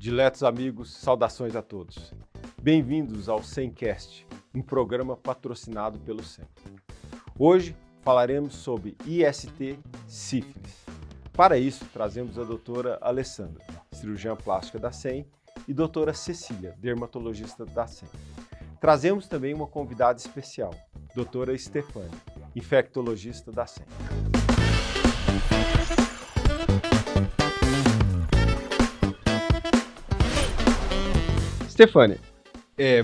Diletos amigos, saudações a todos. Bem-vindos ao SEMcast, um programa patrocinado pelo SEM. Hoje falaremos sobre IST sífilis. Para isso, trazemos a doutora Alessandra, cirurgiã plástica da SEM, e doutora Cecília, dermatologista da SEM. Trazemos também uma convidada especial, doutora Stefânia, infectologista da SEM. Stefânia,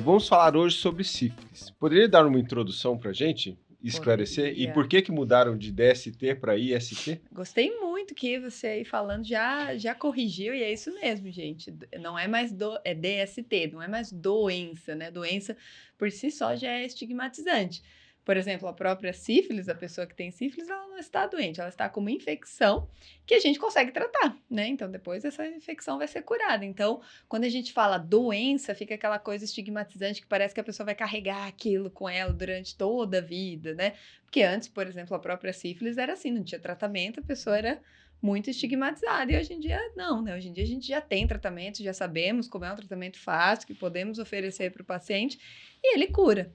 vamos falar hoje sobre sífilis. Poderia dar uma introdução para a gente? Esclarecer? Poderia. E por que mudaram de DST para IST? Gostei muito que você aí falando já corrigiu, e é isso mesmo, gente. Não é mais é DST, não é mais doença, né? Doença por si só já é estigmatizante. Por exemplo, a própria sífilis, a pessoa que tem sífilis, ela não está doente, ela está com uma infecção que a gente consegue tratar, né? Então, depois essa infecção vai ser curada. Então, quando a gente fala doença, fica aquela coisa estigmatizante que parece que a pessoa vai carregar aquilo com ela durante toda a vida, né? Porque antes, por exemplo, a própria sífilis era assim, não tinha tratamento, a pessoa era muito estigmatizada. E hoje em dia, não, né? Hoje em dia a gente já tem tratamento, já sabemos como é um tratamento fácil, que podemos oferecer para o paciente, e ele cura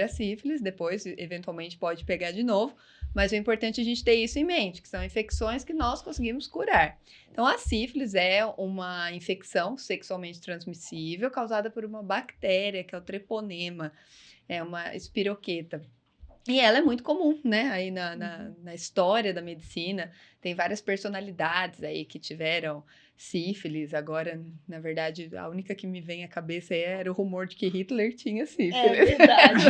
a sífilis, depois eventualmente pode pegar de novo, mas é importante a gente ter isso em mente, que são infecções que nós conseguimos curar. Então, a sífilis é uma infecção sexualmente transmissível causada por uma bactéria, que é o treponema, é uma espiroqueta. E ela é muito comum, né? Aí na história da medicina, tem várias personalidades aí que tiveram sífilis. Agora, na verdade, a única que me vem à cabeça era o rumor de que Hitler tinha sífilis. É verdade.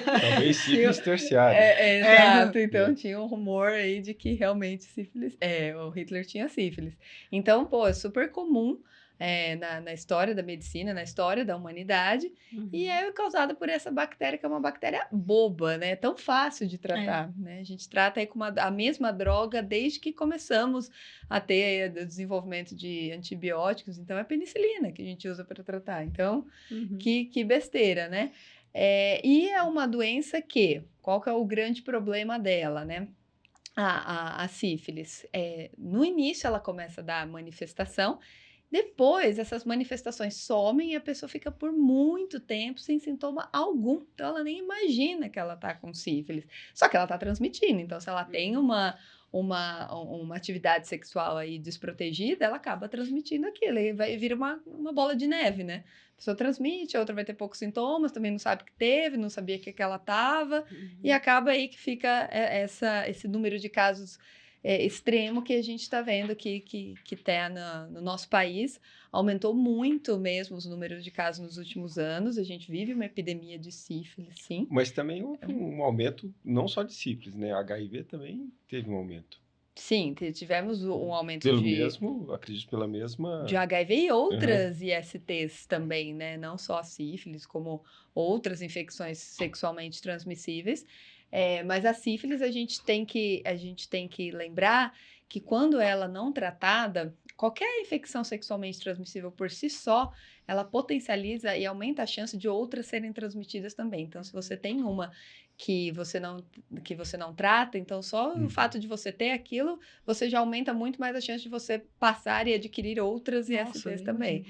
Talvez sífilis terciária. Exato. Então, tinha um rumor aí de que realmente sífilis... o Hitler tinha sífilis. Então, é super comum na história da medicina, na história da humanidade, e é causada por essa bactéria, que é uma bactéria boba, né? Tão fácil de tratar, né? A gente trata aí com a mesma droga desde que começamos a ter o desenvolvimento de antibióticos, então é a penicilina que a gente usa para tratar. Então, que besteira, né? E é uma doença qual que é o grande problema dela, né? A sífilis. No início ela começa a dar manifestação. Depois, essas manifestações somem e a pessoa fica por muito tempo sem sintoma algum. Então, ela nem imagina que ela está com sífilis. Só que ela está transmitindo. Então, se ela tem uma atividade sexual aí desprotegida, ela acaba transmitindo aquilo. E vai vir uma bola de neve, né? A pessoa transmite, a outra vai ter poucos sintomas, também não sabe que teve, não sabia que ela estava. E acaba aí que fica esse número de casos extremo que a gente está vendo que está no nosso país. Aumentou muito mesmo os números de casos nos últimos anos. A gente vive uma epidemia de sífilis, sim. Mas também houve um aumento, não só de sífilis, né? HIV também teve um aumento. Sim, tivemos um aumento acredito pela mesma... de HIV e outras ISTs também, né? Não só a sífilis, como outras infecções sexualmente transmissíveis. Mas a sífilis, a gente tem que lembrar que quando ela não tratada, qualquer infecção sexualmente transmissível por si só, ela potencializa e aumenta a chance de outras serem transmitidas também. Então, se você tem uma que você não trata, então só o fato de você ter aquilo, você já aumenta muito mais a chance de você passar e adquirir outras ISTs também.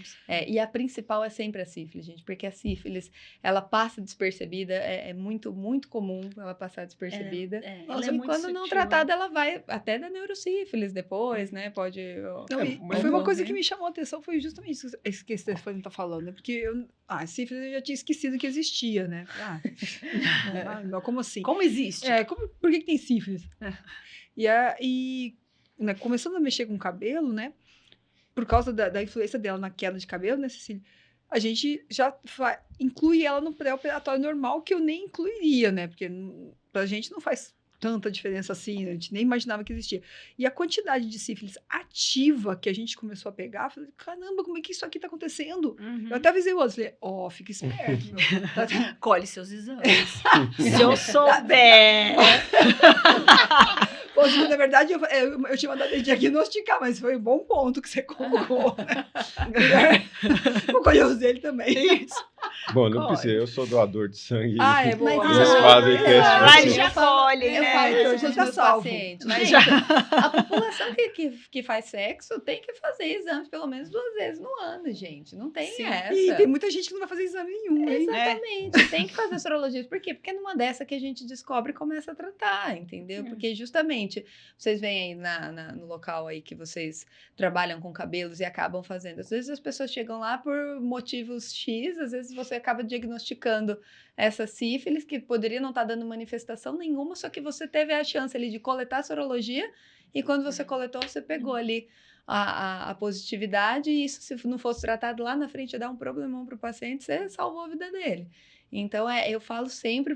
E a principal é sempre a sífilis, gente, porque a sífilis, ela passa despercebida, é muito, muito comum ela passar despercebida. Nossa, e quando não tratada, ela vai até da neurosífilis depois, né? Pode... Foi uma coisa que me chamou a atenção, foi justamente isso que a Stefânia tá falando, né? Porque a sífilis eu já tinha esquecido que existia, né? Como assim? Como existe? Por que tem sífilis? E né, começando a mexer com o cabelo, né? Por causa da influência dela na queda de cabelo, né, Cecília? A gente já inclui ela no pré-operatório normal, que eu nem incluiria, né? Porque pra gente não faz tanta diferença assim, a gente nem imaginava que existia. E a quantidade de sífilis ativa que a gente começou a pegar, eu falei, caramba, como é que isso aqui tá acontecendo? Eu até avisei o outro, falei, fica esperto, meu. Colhe seus exames. Se eu souber. Na verdade, eu tinha mandado ele diagnosticar, mas foi um bom ponto que você colocou, né? Vou colher os dele também. Isso. Bom, não precisa, eu sou doador de sangue. Ah, é boa. Mas Vocês isso- fazem eu teste. falo- Mas assim. já eu falo- colhe, Eu né? falo Então, isso já com os tá meus salvo. pacientes. Mas Gente, a população que faz sexo tem que fazer exames pelo menos 2 vezes no ano, gente. Não tem Sim. essa. E tem muita gente que não vai fazer exame nenhum, hein? Exatamente, tem que fazer sorologia. Por quê? Porque numa dessa que a gente descobre e começa a tratar, entendeu? Porque justamente vocês veem aí no local aí que vocês trabalham com cabelos e acabam fazendo. Às vezes as pessoas chegam lá por motivos X, às vezes você acaba diagnosticando essa sífilis que poderia não estar dando manifestação nenhuma, só que você teve a chance ali de coletar a sorologia e quando você coletou, você pegou ali a positividade e isso, se não fosse tratado lá na frente, ia dar um problemão para o paciente, você salvou a vida dele. Então, eu falo sempre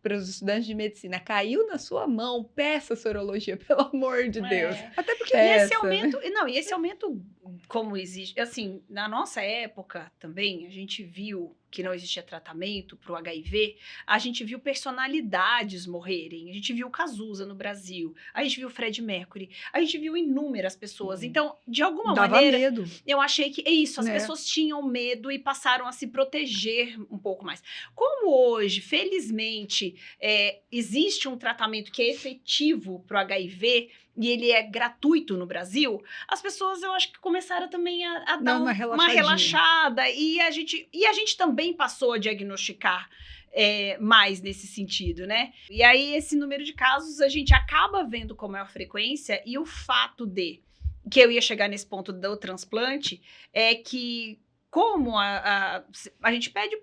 para os estudantes de medicina, caiu na sua mão, peça sorologia, pelo amor de Deus. Até porque E esse Peça. aumento, não, e esse aumento, como existe, assim, na nossa época também, a gente viu que não existia tratamento para o HIV, a gente viu personalidades morrerem, a gente viu Cazuza no Brasil, a gente viu Fred Mercury, a gente viu inúmeras pessoas. Então, de alguma dava maneira, medo. eu achei que é isso, as Né? pessoas tinham medo e passaram a se proteger um pouco mais. Como hoje, felizmente, existe um tratamento que é efetivo para o HIV e ele é gratuito no Brasil, as pessoas, eu acho que começaram também a dar Uma uma relaxadinha. relaxada e a gente também passou a diagnosticar mais nesse sentido, né? E aí, esse número de casos, a gente acaba vendo com maior frequência e o fato que eu ia chegar nesse ponto do transplante, é que como a gente pede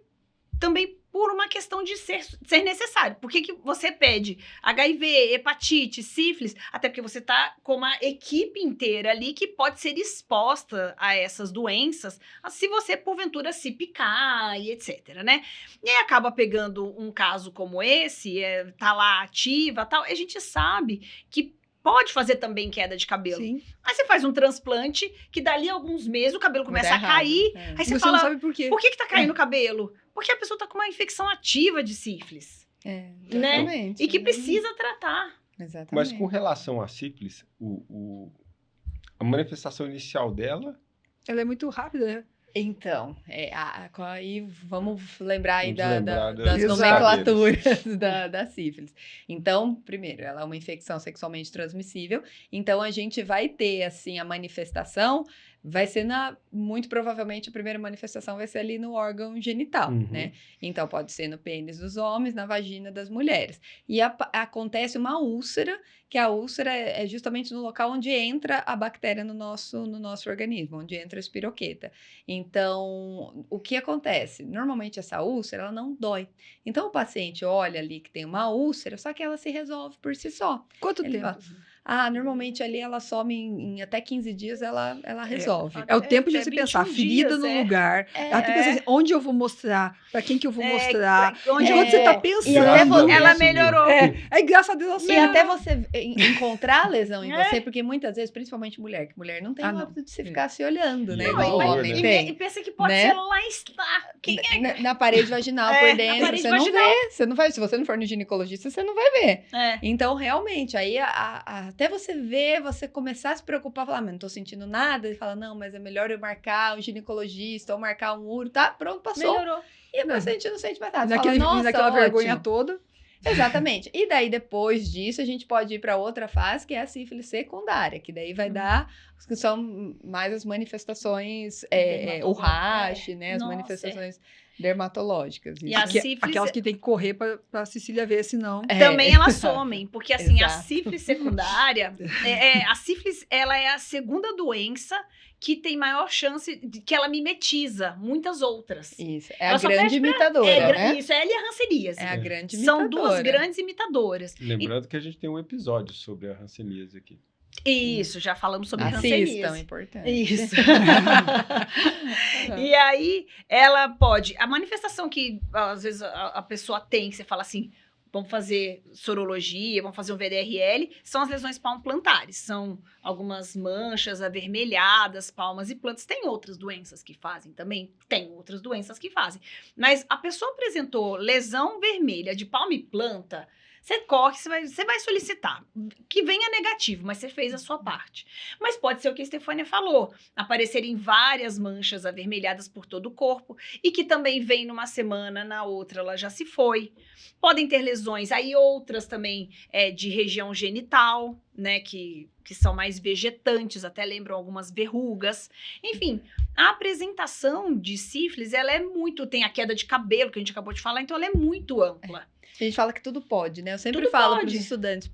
também por uma questão de ser necessário. Por que você pede HIV, hepatite, sífilis? Até porque você está com uma equipe inteira ali que pode ser exposta a essas doenças se você, porventura, se picar e etc, né? E aí acaba pegando um caso como esse, tá lá ativa e tal, e a gente sabe que pode fazer também queda de cabelo. Sim. Aí você faz um transplante, que dali a alguns meses o cabelo começa a Vai dar errado. cair. Aí Você você fala, não sabe por quê. por que tá caindo o cabelo? Porque a pessoa tá com uma infecção ativa de sífilis. Exatamente. E que precisa tratar. Exatamente. Mas com relação à sífilis, a manifestação inicial dela, Ela é muito rápida, né? Então, aí vamos lembrar aí Vamos lembrar das Exato. nomenclaturas da sífilis. Então, primeiro, ela é uma infecção sexualmente transmissível, então a gente vai ter, assim, a manifestação, vai ser muito provavelmente a primeira manifestação vai ser ali no órgão genital, Uhum. né? Então, pode ser no pênis dos homens, na vagina das mulheres. E acontece uma úlcera, que a úlcera é justamente no local onde entra a bactéria no nosso organismo, onde entra a espiroqueta. Então, o que acontece? Normalmente essa úlcera, ela não dói. Então, o paciente olha ali que tem uma úlcera, só que ela se resolve por si só. Quanto Ele tempo? Normalmente ali ela some em até 15 dias, ela resolve. É o tempo de Até você pensar, 21 ferida dias, no lugar. Ela tem que pensar assim, onde eu vou mostrar? Pra quem que eu vou mostrar? Onde Enquanto você tá E até pensando... ela Isso melhorou. Aí, graças a Deus, E ela até você encontrar a lesão em É. você, porque muitas vezes, principalmente mulher, que mulher não tem o não. hábito de se ficar se olhando, né? Não, Igual o e- homem e- tem. E pensa que pode Né? ser lá quem é? Na parede vaginal É, por na dentro, parede você vaginal. não vê. Você não vai, se você não for no ginecologista, você não vai ver. É. Então, realmente, aí até você ver, você começar a se preocupar, falar, mas não tô sentindo nada, e fala, não, mas é melhor eu marcar um ginecologista ou marcar um uro, tá? Pronto, passou. Melhorou. E o paciente não sente mais nada. Você naquele, fala, nossa, naquela vergonha ótimo. toda. Exatamente. E daí, depois disso, a gente pode ir para outra fase, que é a sífilis secundária, que daí vai dar, que são mais as manifestações, o rash, né? As Nossa, manifestações dermatológicas. E isso. a sífilis Aquelas que tem que correr pra Cecília ver, senão... também elas somem, porque assim, a Exato. sífilis secundária, a sífilis, ela é a segunda doença que tem maior chance de que ela mimetiza muitas outras. Isso. É Ela a só grande pede pra- imitadora, né? Isso, ela e a hanseníase. É a grande São imitadora. duas grandes imitadoras. lembrando que a gente tem um episódio sobre a hanseníase aqui. Isso, já falamos sobre Assistam, é hanseníase. importante. Isso. E aí, ela pode... A manifestação que, às vezes, a pessoa tem, que você fala assim, vamos fazer sorologia, vamos fazer um VDRL, são as lesões palmo-plantares. São algumas manchas avermelhadas, palmas e plantas. Tem outras doenças que fazem também? Tem outras doenças que fazem. Mas a pessoa apresentou lesão vermelha de palma e planta, Você corre, você vai solicitar. Que venha negativo, mas você fez a sua parte. Mas pode ser o que a Estefânia falou, aparecerem várias manchas avermelhadas por todo o corpo e que também vem numa semana, na outra ela já se foi. Podem ter lesões, aí outras também de região genital, né, que são mais vegetantes, até lembram algumas verrugas. Enfim, a apresentação de sífilis, ela é muito... Tem a queda de cabelo, que a gente acabou de falar, então ela é muito ampla. A gente fala que tudo pode, né? Eu sempre Tudo falo para os pode. estudantes,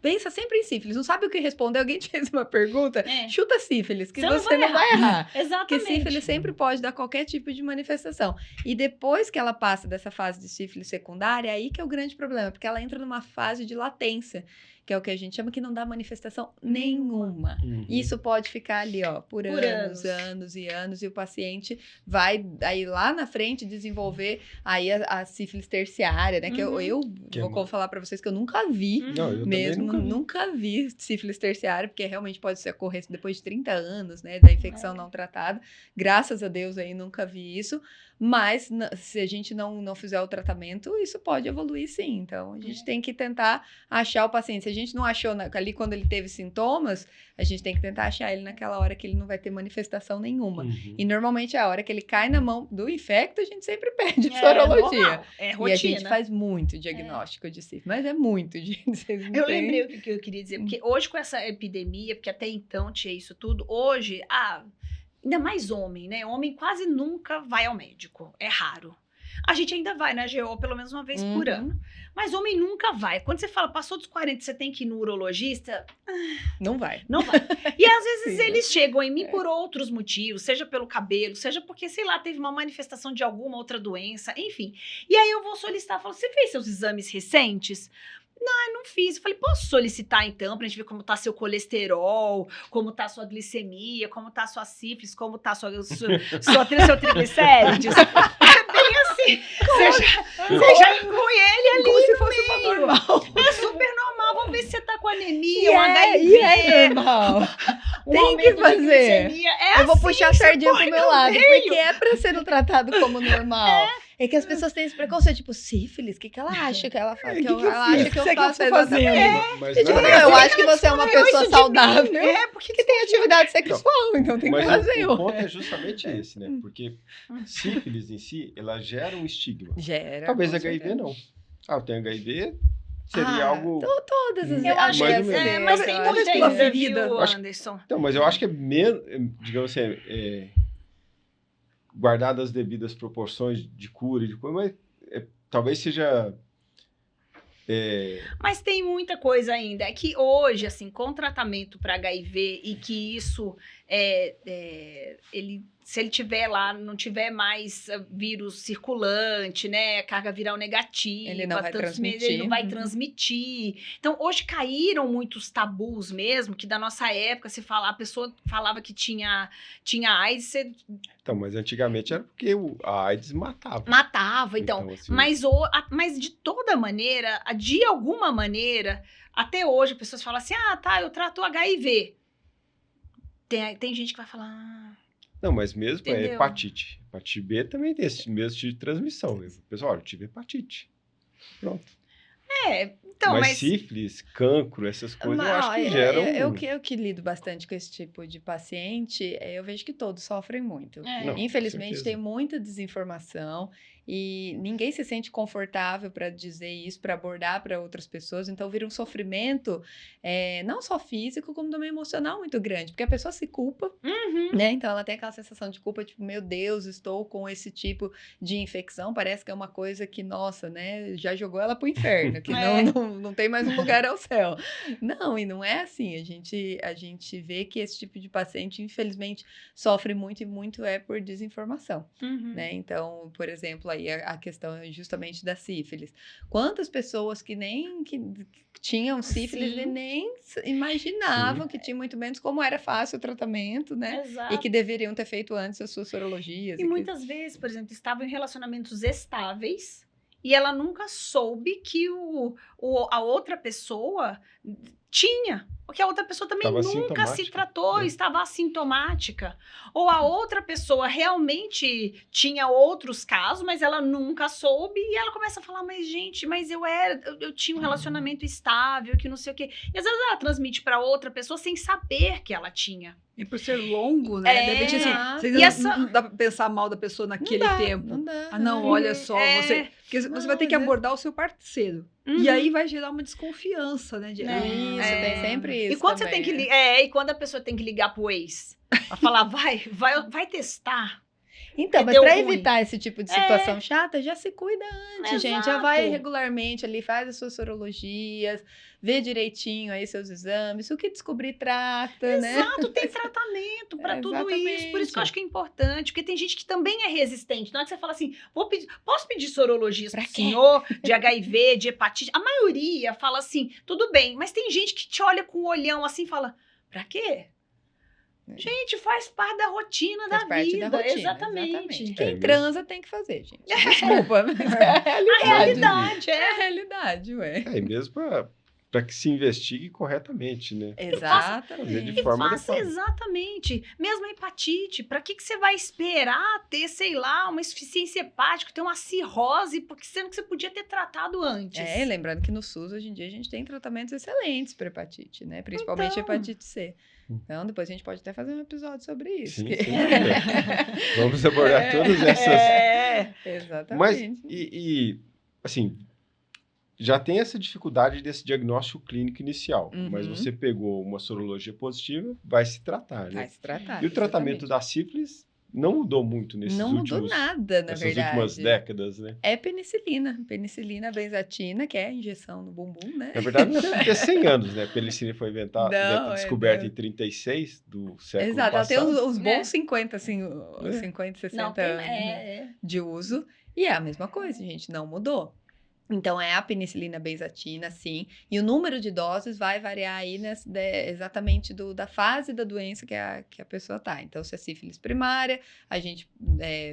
pensa sempre em sífilis. Não sabe o que responder? Alguém te fez uma pergunta? Chuta sífilis, que você não vai errar. Porque Exatamente. sífilis sempre pode dar qualquer tipo de manifestação. E depois que ela passa dessa fase de sífilis secundária, aí que é o grande problema, porque ela entra numa fase de latência, que é o que a gente chama que não dá manifestação nenhuma. Isso pode ficar ali, ó, por anos e anos, e o paciente vai aí lá na frente desenvolver aí a sífilis terciária, né? Que eu vou falar para vocês que eu nunca vi, Não, eu mesmo, também nunca vi sífilis terciária, porque realmente pode ocorrer depois de 30 anos, né, da infecção não tratada. Graças a Deus aí nunca vi isso, mas se a gente não fizer o tratamento, isso pode evoluir sim. Então, a gente tem que tentar achar o paciente. Se a gente não achou ali quando ele teve sintomas, a gente tem que tentar achar ele naquela hora que ele não vai ter manifestação nenhuma. E normalmente a hora que ele cai na mão do infecto, a gente sempre pede sorologia. Normal. É rotina. E a gente faz muito diagnóstico de sífilis, mas é muito. Eu lembrei o que eu queria dizer, porque hoje com essa epidemia, porque até então tinha isso tudo, hoje, ainda mais homem, né? Homem quase nunca vai ao médico, é raro. A gente ainda vai na GO pelo menos uma vez por ano. Mas homem nunca vai. Quando você fala, passou dos 40, você tem que ir no urologista... Não vai. Não vai. E às vezes Sim, eles chegam em mim por outros motivos, seja pelo cabelo, seja porque, sei lá, teve uma manifestação de alguma outra doença, enfim. E aí eu vou solicitar, falo, você fez seus exames recentes? Não fiz. Eu falei, posso solicitar então, pra gente ver como tá seu colesterol, como tá sua glicemia, como tá sua sífilis, como tá seu triglicérides? É bem assim. Você já inclui ele ali como se no fosse uma meio. normal. É super normal. Vamos ver se você tá com anemia, E é normal. Tem que fazer. Eu vou puxar a sardinha pro meu lado, porque é pra ser tratado como normal. É que as pessoas têm esse preconceito, tipo, sífilis, o que ela acha que ela faz? Ela acha que eu faço exatamente. Mas Tipo, não, não, eu acho que você é uma pessoa saudável. Porque Que tem atividade sexual, então tem que mas fazer. o ponto é justamente esse, né? Porque sífilis em si, ela gera um estigma. Gera. Talvez com HIV certeza. não. Eu tenho HIV, seria algo... Todas as eu acho que mais ou menos. mas tem talvez muita pela ainda, ferida. viu, Acho- Anderson? Então, mas eu acho que é menos, digamos assim, guardado as devidas proporções de cura e de coisa, mas talvez seja... Mas tem muita coisa ainda. É que hoje, assim, com tratamento para HIV e que isso, se ele tiver lá, não tiver mais vírus circulante, né, carga viral negativa, Ele não vai transmitir. ele não vai transmitir. Então, hoje caíram muitos tabus mesmo, que da nossa época, a pessoa falava que tinha AIDS, você Então, mas antigamente era porque a AIDS matava. matava, então. assim, Mas de toda maneira, de alguma maneira, até hoje, as pessoas falam assim, eu trato HIV. Tem gente que vai falar... Não, mas mesmo Entendeu? hepatite. Hepatite B também tem esse mesmo tipo de transmissão. Pessoal, eu tive hepatite. Pronto. Então, mas sífilis, cancro, essas coisas, eu acho que geram... Eu que lido bastante com esse tipo de paciente, eu vejo que todos sofrem muito. Não, Infelizmente, com certeza. tem muita desinformação e ninguém se sente confortável para dizer isso, para abordar para outras pessoas. Então, vira um sofrimento, não só físico, como também emocional muito grande, porque a pessoa se culpa, né? Então, ela tem aquela sensação de culpa, tipo, meu Deus, estou com esse tipo de infecção. Parece que é uma coisa que, nossa, né, já jogou ela pro inferno, que não tem mais um lugar ao céu. Não, e não é assim. A gente vê que esse tipo de paciente, infelizmente, sofre muito e muito por desinformação, né? Então, por exemplo, aí a questão é justamente da sífilis. Quantas pessoas que tinham sífilis e nem imaginavam que tinham muito menos como era fácil o tratamento, né? Exato. E que deveriam ter feito antes as suas sorologias. E muitas vezes, por exemplo, estavam em relacionamentos estáveis e ela nunca soube que a outra pessoa tinha. Porque a outra pessoa também Tava nunca se assintomática, tratou, né? estava assintomática. Ou a outra pessoa realmente tinha outros casos, mas ela nunca soube, e ela começa a falar, mas gente, mas eu tinha um relacionamento estável, que não sei o quê. E às vezes ela transmite para outra pessoa sem saber que ela tinha. E por ser longo, né? De repente, assim, você E essa- não dá pra pensar mal da pessoa naquele tempo. Não dá. Ah, não, olha só, você. Porque você Não, vai ter que mas abordar o seu parceiro. Uhum. E aí vai gerar uma desconfiança, né? Isso, tem sempre isso. E quando você também, tem que né? e quando a pessoa tem que ligar pro ex, pra falar, vai testar. Então, que mas deu para ruim. evitar esse tipo de situação chata, já se cuida antes, gente. Já Exato. vai regularmente ali, faz as suas sorologias, vê direitinho aí seus exames, o que descobrir trata, né? Exato, tem tratamento pra tudo isso. Por isso que eu acho que é importante, porque tem gente que também é resistente. Na hora que você fala assim, posso pedir sorologias Pra pro quê? senhor, de HIV, de hepatite? A maioria fala assim, tudo bem, mas tem gente que te olha com o olhão assim e fala, pra quê? Gente, faz parte da rotina Faz da parte vida. da rotina, Exatamente. Quem mesmo. transa tem que fazer, gente. Desculpa, mas é a realidade. A realidade, É a realidade, ué. E mesmo para que se investigue corretamente, né? Fazer Exatamente. de forma Faça adequada. exatamente. Mesmo a hepatite, pra que você vai esperar ter, sei lá, uma insuficiência hepática, ter uma cirrose, porque sendo que você podia ter tratado antes? É, lembrando que no SUS, hoje em dia, a gente tem tratamentos excelentes para hepatite, né? Principalmente Então. hepatite C. Então, depois a gente pode até fazer um episódio sobre isso. Sim, que- sim. Vamos abordar todas essas. É. Mas, Exatamente. assim, já tem essa dificuldade desse diagnóstico clínico inicial, Uhum. mas você pegou uma sorologia positiva, vai se tratar, né? Vai se tratar. E o tratamento da sífilis não mudou muito nesses Não mudou últimos, nada, na nessas verdade. últimas décadas, né? É penicilina. Penicilina benzatina, que é a injeção no bumbum, né? Na verdade, não deve ter 100 anos, né? A penicilina foi inventada, Não, descoberta não. em 36 do século Exato, ela tem passado. os bons 50, assim, É. 50, 60 Não, tem, anos né, de uso. E é a mesma coisa, gente, não mudou. Então, é a penicilina benzatina, sim. E o número de doses vai variar aí exatamente da fase da doença que a pessoa tá. Então, se é sífilis primária, a gente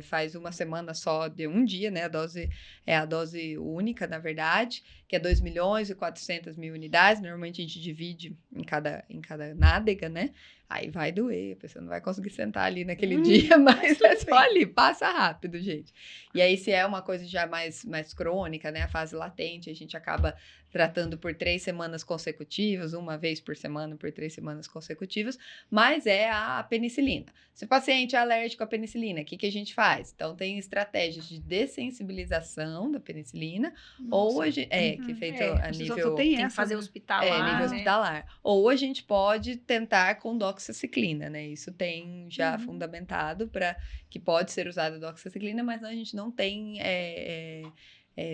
faz uma semana só de um dia, né? A dose única, na verdade, que é 2.400.000 unidades. Normalmente, a gente divide em cada nádega, né? Aí vai doer, a pessoa não vai conseguir sentar ali naquele dia, mas é só ali, passa rápido, gente. E aí, se é uma coisa já mais crônica, né, a fase latente, a gente acaba tratando por 3 semanas consecutivas, uma vez por semana, por 3 semanas consecutivas, mas é a penicilina. Se o paciente é alérgico à penicilina, o que a gente faz? Então, tem estratégias de dessensibilização da penicilina, ou a gente, que é feito a nível... Tem Tem que essa, fazer né? hospitalar, nível né? hospitalar. Ou a gente pode tentar com doxiciclina, né? Isso tem já fundamentado para que pode ser usada a doxiciclina, mas a gente não tem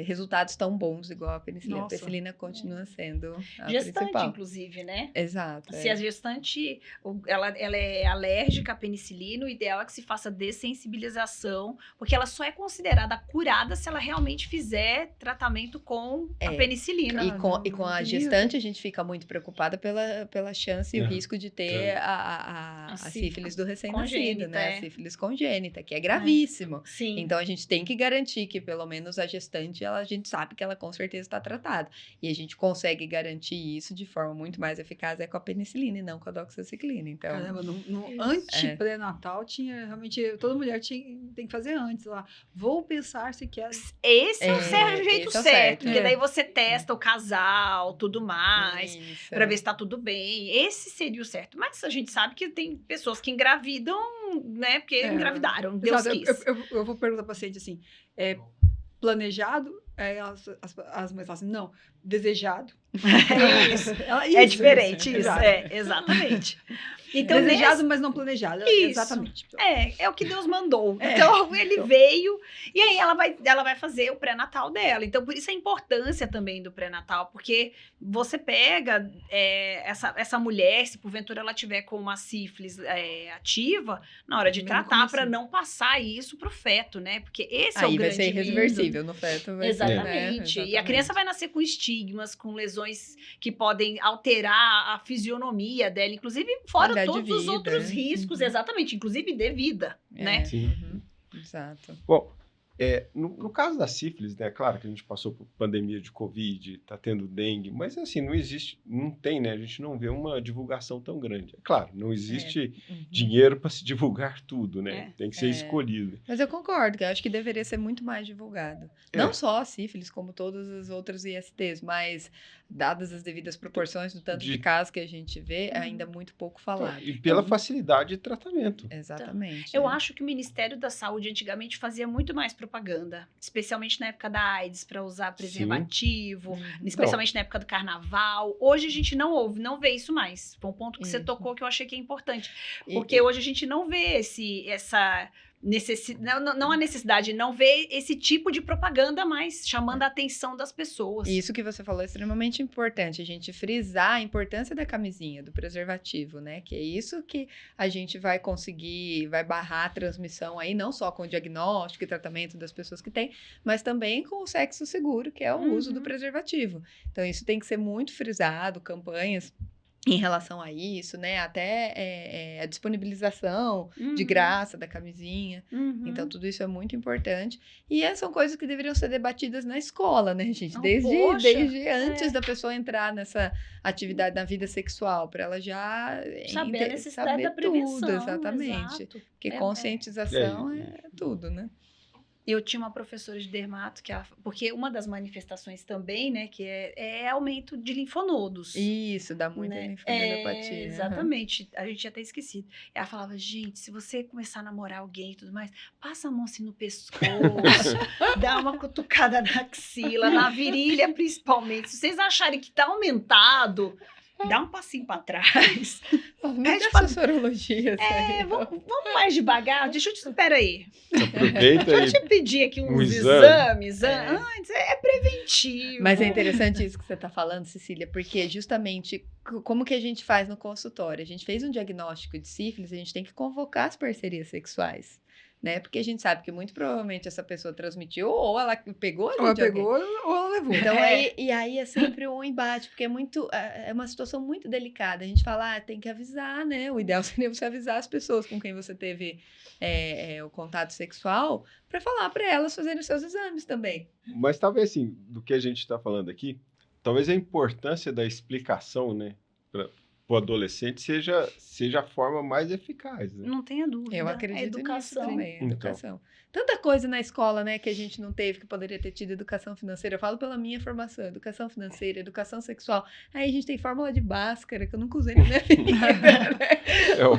resultados tão bons igual a penicilina. Nossa. A penicilina continua sendo a Gestante, principal. inclusive, né? Exato. Se a gestante ela é alérgica à penicilina, o ideal é que se faça dessensibilização, porque ela só é considerada curada se ela realmente fizer tratamento com a penicilina. E com a gestante, a gente fica muito preocupada pela chance e o risco de ter a sífilis do recém-nascido, congênita, né? A sífilis congênita, que é gravíssimo. Sim. Então, a gente tem que garantir que, pelo menos, a gestante, a gente sabe que ela com certeza está tratada. E a gente consegue garantir isso de forma muito mais eficaz com a penicilina e não com a doxiciclina. Então, Caramba, no anti-pré-natal tinha realmente. Toda mulher tem que fazer antes lá. Vou pensar se quer. Esse é o jeito esse é o certo, certo. porque daí você testa o casal, tudo mais, isso. pra ver se tá tudo bem. Esse seria o certo. Mas a gente sabe que tem pessoas que engravidam, né? Porque engravidaram, Deus Exato, quis. eu vou perguntar para paciente assim: planejado? As mães falam assim: não, desejado. Isso. Isso, É diferente isso, exato. exatamente. Então, Desejado, mas não planejado. Isso. Exatamente. É o que Deus mandou. Então, ele veio e aí ela vai fazer o pré-natal dela. Então, por isso a importância também do pré-natal, porque você pega essa mulher, se porventura ela tiver com uma sífilis ativa, na hora de tratar, para não passar isso pro feto, né? Porque esse é o Aí vai grande ser medo. irreversível no feto. Vai Exatamente. Ser, né? E a criança vai nascer com estigmas, com lesões que podem alterar a fisionomia dela, inclusive fora Qualidade todos de os vida, outros né? riscos, exatamente, inclusive de vida, né? Sim. Exato. Bom, No caso da sífilis, né? Claro que a gente passou por pandemia de Covid, tá tendo dengue, mas assim, não tem, né? A gente não vê uma divulgação tão grande. É claro, não existe dinheiro para se divulgar tudo, né? Tem que ser escolhido. Mas eu concordo, que eu acho que deveria ser muito mais divulgado. Não só a sífilis, como todas as outras ISTs, mas dadas as devidas proporções do tanto de casos que a gente vê, é ainda muito pouco falado. E pela facilidade de tratamento. Exatamente. Eu acho que o Ministério da Saúde antigamente fazia muito mais propaganda, especialmente na época da AIDS, para usar preservativo, especialmente na época do carnaval. Hoje a gente não vê isso mais. Foi um ponto que você tocou que eu achei que é importante. Porque hoje a gente não vê essa não a necessidade, não vê esse tipo de propaganda mais chamando a atenção das pessoas. Isso que você falou é extremamente importante, a gente frisar a importância da camisinha, do preservativo, né? Que é isso que a gente vai conseguir, vai barrar a transmissão aí, não só com o diagnóstico e tratamento das pessoas que têm, mas também com o sexo seguro, que é o uso do preservativo. Então, isso tem que ser muito frisado, campanhas em relação a isso, né? Até a disponibilização de graça da camisinha. Então, tudo isso é muito importante. E são coisas que deveriam ser debatidas na escola, né, gente? Desde antes da pessoa entrar nessa atividade na vida sexual, para ela já saber a necessidade da prevenção. Tudo, exatamente. Exato. Porque conscientização é tudo, né? Eu tinha uma professora de dermato, porque uma das manifestações também, né, que é aumento de linfonodos. Isso, dá muita linfonodopatia. Exatamente, a gente já até esquecido. Ela falava, gente, se você começar a namorar alguém e tudo mais, passa a mão assim no pescoço, dá uma cutucada na axila, na virilha principalmente. Se vocês acharem que tá aumentado, dá um passinho para trás. Pede pra sorologia. Vamos mais devagar. Espera aí. Aproveita Deixa eu te pedir aqui uns exames antes. É preventivo. Mas é interessante isso que você está falando, Cecília, porque justamente como que a gente faz no consultório? A gente fez um diagnóstico de sífilis, a gente tem que convocar as parcerias sexuais. Né? Porque a gente sabe que muito provavelmente essa pessoa transmitiu, ou ela pegou ali ou ela pegou, ou ela levou. Então, aí é sempre um embate, porque é uma situação muito delicada. A gente fala, tem que avisar, né? O ideal seria você avisar as pessoas com quem você teve o contato sexual, para falar para elas fazerem os seus exames também. Mas talvez, assim, do que a gente está falando aqui, talvez a importância da explicação, né? O adolescente seja a forma mais eficaz. Né? Não tenha dúvida. Eu acredito educação. Nisso também, educação. Tanta coisa na escola, né, que a gente não teve, que poderia ter tido educação financeira. Eu falo pela minha formação, educação financeira, educação sexual. Aí a gente tem fórmula de Bhaskara, que eu nunca usei na minha vida, né?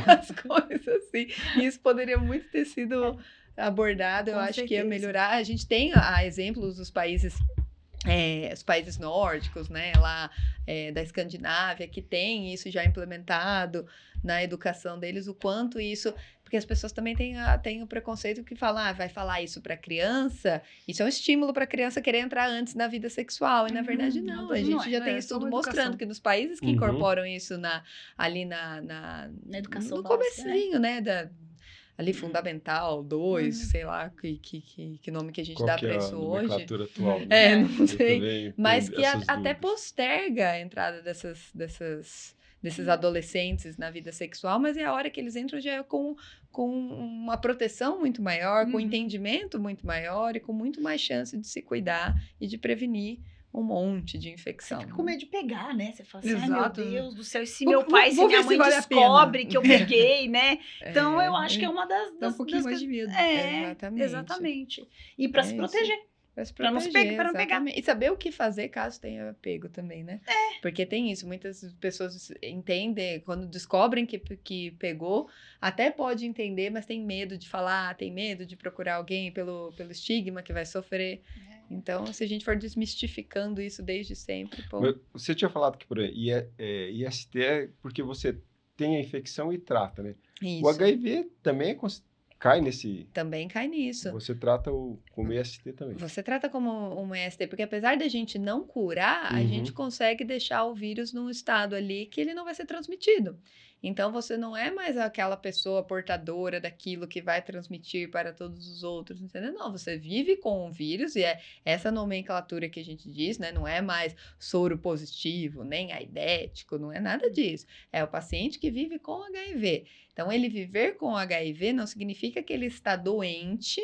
As coisas assim. E isso poderia muito ter sido abordado, eu acho que ia melhorar. A gente tem exemplos dos países... os países nórdicos, né, lá da Escandinávia, que tem isso já implementado na educação deles, o quanto isso... Porque as pessoas também têm o preconceito que falam, vai falar isso para criança, isso é um estímulo para a criança querer entrar antes na vida sexual, e na verdade não, a gente já tem estudo mostrando que nos países que incorporam isso ali na educação no comecinho, né, ali Fundamental 2, sei lá que nome que a gente dá para isso hoje. Atual, não sei. Mas que até posterga a entrada desses adolescentes na vida sexual, mas é a hora que eles entram já com uma proteção muito maior, com entendimento muito maior e com muito mais chance de se cuidar e de prevenir um monte de infecção. Você fica com medo de pegar, né? Você fala assim, Exato. meu Deus do céu, se meu pai, se minha mãe descobre que eu peguei, né? Então, eu acho que é uma das... Dá um pouquinho mais de medo. Exatamente. E para se proteger. Para não pegar. E saber o que fazer caso tenha pego também, né? Porque tem isso, muitas pessoas entendem, quando descobrem que pegou, até pode entender, mas tem medo de falar, tem medo de procurar alguém pelo estigma que vai sofrer. Então, se a gente for desmistificando isso desde sempre... Você tinha falado que IST é porque você tem a infecção e trata, né? Isso. O HIV também cai nesse... Também cai nisso. Você trata como IST também. Você trata como um IST, porque apesar da gente não curar, a gente consegue deixar o vírus num estado ali que ele não vai ser transmitido. Então, você não é mais aquela pessoa portadora daquilo que vai transmitir para todos os outros, entendeu? Não, você vive com o vírus e é essa nomenclatura que a gente diz, né? Não é mais soro positivo, nem aidético, não é nada disso. É o paciente que vive com HIV. Então, ele viver com HIV não significa que ele está doente,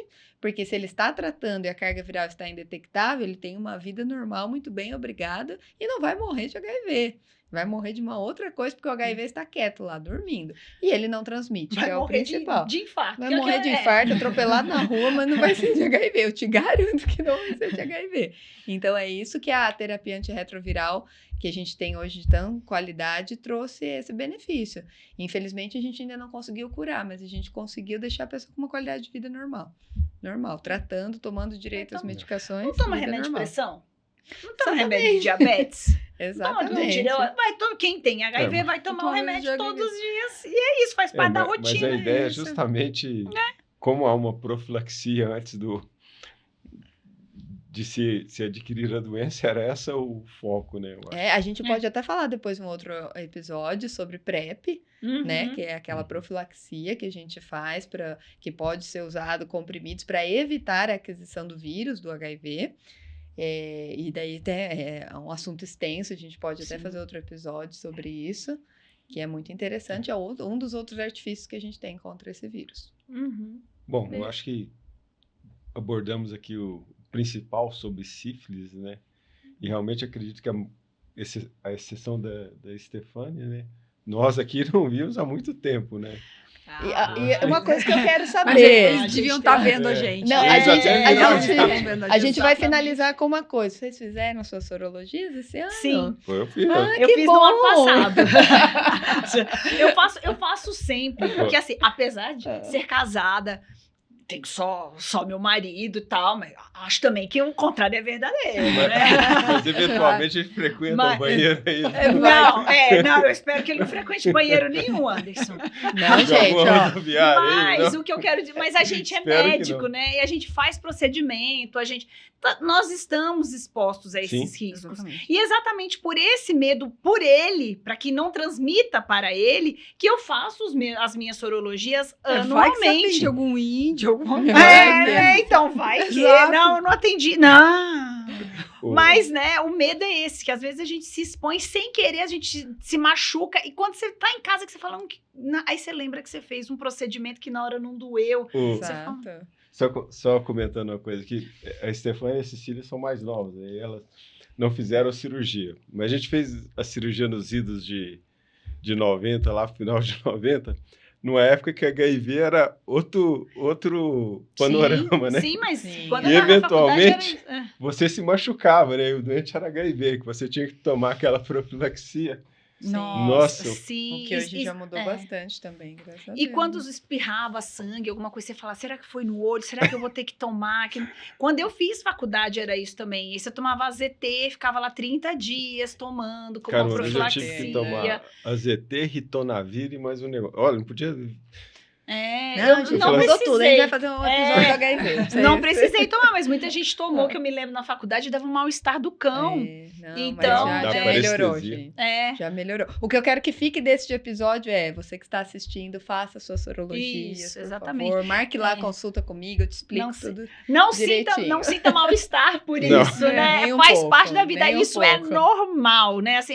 porque se ele está tratando e a carga viral está indetectável, ele tem uma vida normal, muito bem, obrigada, e não vai morrer de HIV. Vai morrer de uma outra coisa, porque o HIV está quieto lá, dormindo. E ele não transmite, que é o principal. de infarto. Vai morrer de infarto, atropelado na rua, mas não vai ser de HIV. Eu te garanto que não vai ser de HIV. Então, é isso que a terapia antirretroviral, que a gente tem hoje de tão qualidade, trouxe esse benefício. Infelizmente, a gente ainda não conseguiu curar, mas a gente conseguiu deixar a pessoa com uma qualidade de vida normal. Normal, tratando, tomando direito às medicações. Não toma vida remédio de normal. pressão? Não toma remédio de diabetes? Exatamente. Quem tem HIV vai tomar o remédio todos os dias. E é isso, faz parte da rotina. Mas a ideia é isso. justamente como há uma profilaxia antes de se adquirir a doença, era esse o foco, né? Eu acho. A gente pode até falar depois um outro episódio sobre PrEP, né? Que é aquela profilaxia que a gente faz, que pode ser usado comprimidos para evitar a aquisição do vírus, do HIV. E daí é um assunto extenso, a gente pode até fazer outro episódio sobre isso, que é muito interessante, é um dos outros artifícios que a gente tem contra esse vírus. Bom, eu acho que abordamos aqui o principal sobre sífilis, né? E realmente acredito que a exceção da Stefânia, né? Nós aqui não vimos há muito tempo, né? E uma coisa que eu quero Mas saber... eles deviam estar vendo a gente. Não, a gente vai Exatamente. finalizar com uma coisa. Vocês fizeram suas sorologias esse ano? Sim. Foi eu fiz. Eu fiz no ano passado. eu faço sempre. Porque, assim, apesar de ser casada, tenho só meu marido e tal, mas acho também que o contrário é verdadeiro, né? Mas eventualmente a gente frequenta o banheiro aí. Não, eu espero que ele não frequente banheiro nenhum, Anderson. Não, gente, Mas o que eu quero dizer, mas a gente é médico, né? E a gente faz procedimento, nós estamos expostos a esses riscos. Exatamente. E exatamente por esse medo, por ele, para que não transmita para ele, que eu faço as minhas sorologias Vai que você anualmente. atende algum índio, alguma Então vai que. Exato. Não, eu não atendi. Não. Mas, né, o medo é esse, que às vezes a gente se expõe sem querer, a gente se machuca, e quando você tá em casa, que você fala, aí você lembra que você fez um procedimento que na hora não doeu. Exato. Só comentando uma coisa, que a Stefânia e a Cecília são mais novas, e elas não fizeram cirurgia. Mas a gente fez a cirurgia nos idos de 90, lá final de 90, numa época que a HIV era outro panorama, né? Sim, mas quando E eu tava na eventualmente faculdade, você se machucava, né? E o doente era HIV, que você tinha que tomar aquela profilaxia. Nossa. Sim. O que hoje já mudou bastante também, graças a Deus. E quando espirrava sangue, alguma coisa, você fala, será que foi no olho? Será que eu vou ter que tomar? Quando eu fiz faculdade, era isso também. E você tomava AZT, ficava lá 30 dias tomando, com uma profilaxia. Eu tive que tomar AZT, ritonavir e mais um negócio. Olha, não podia... Não mudou tudo, a gente vai fazer um episódio do HIV. Não precisei tomar, mas muita gente tomou, que eu me lembro na faculdade, dava um mal-estar do cão. Então, já melhorou, gente. Já melhorou. O que eu quero que fique desse episódio você que está assistindo, faça a sua sorologia. Isso, exatamente. Por favor, marque lá a consulta comigo, eu te explico tudo. Não sinta mal-estar por isso, né? Faz parte da vida. Isso é normal, né? Assim,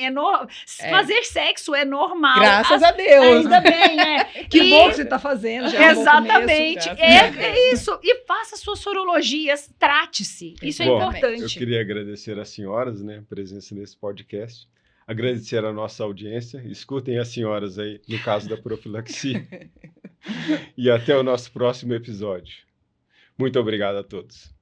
fazer sexo é normal. Graças a Deus. Ainda bem, né? Que bom que você está fazendo. Já Exatamente. É isso. E faça suas sorologias, trate-se. Isso é importante. Eu queria agradecer às senhoras, né, a presença nesse podcast. Agradecer à nossa audiência. Escutem as senhoras aí, no caso da profilaxia. E até o nosso próximo episódio. Muito obrigado a todos.